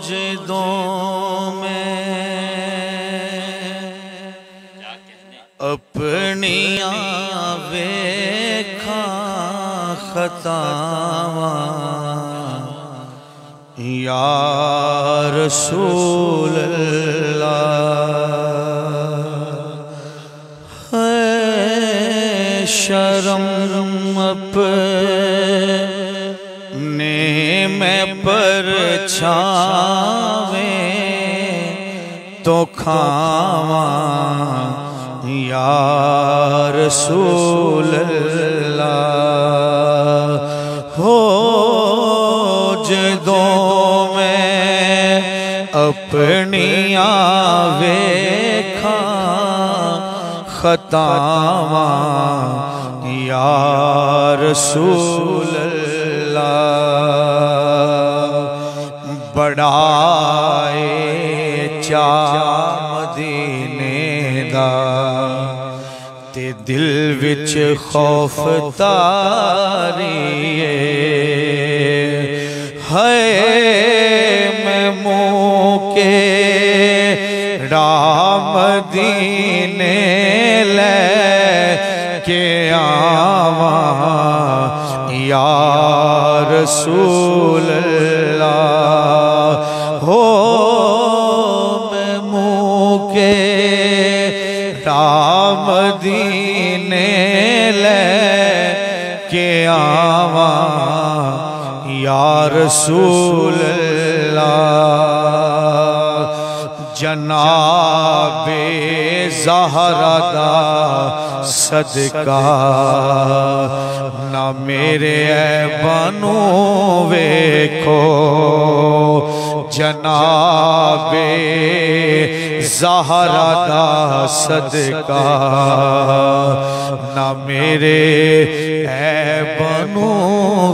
जिदों में अपनियां वेखा खतावां या रसूल अल्लाह। है शर्म अपने में परछावे तो खावा या रसूल अल्लाह। हो जिदों में अपनियां वेखा खतावां या रसूल अल्लाह। बड़ाए चा मदीने दा ते दिल विच खौफ तारिए है। मैं मुँह के मदीने ले के आवा या रसूल अल्लाह। हो मैं मुँह के मदीने ले के आवा या रसूल अल्लाह। जनाबे ज़हरा दा सदका ना मेरे ऐबानू वेखो। जनाबे ज़हरा दा सदका ना मेरे ऐबानू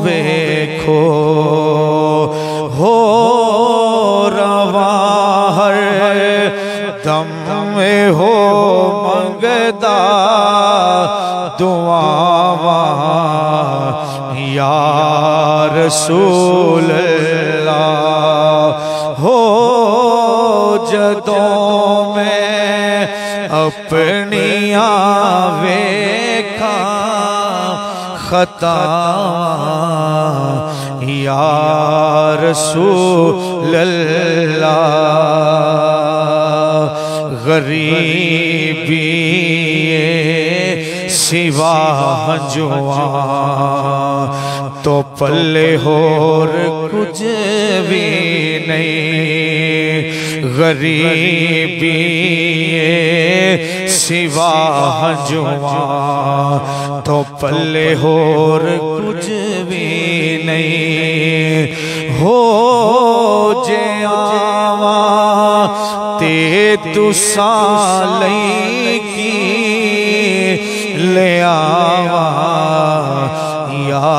वेखो। हो रवा हर दम में हो मंगदा दुआवा या रसूल अल्लाह। हो जदों में अपनियां वेखा खतावां या रसूल अल्लाह। गरीबी सिवा हंजुआ तो पल्ले होर कुछ भी नहीं। गरीबी सिवा हंजुआ तो पल्ले होर कुछ भी नहीं। हो जे आवा ते तुसा लईकी ले आवा या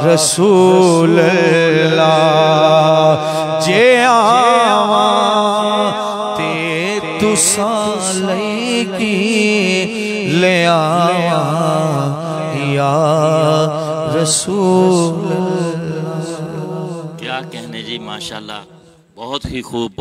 रसूल अल्लाह। जे आवा ते तुसा लईकी ले आवा या रसूल अल्लाह। क्या कहने जी, माशाल्लाह, बहुत ही खूब।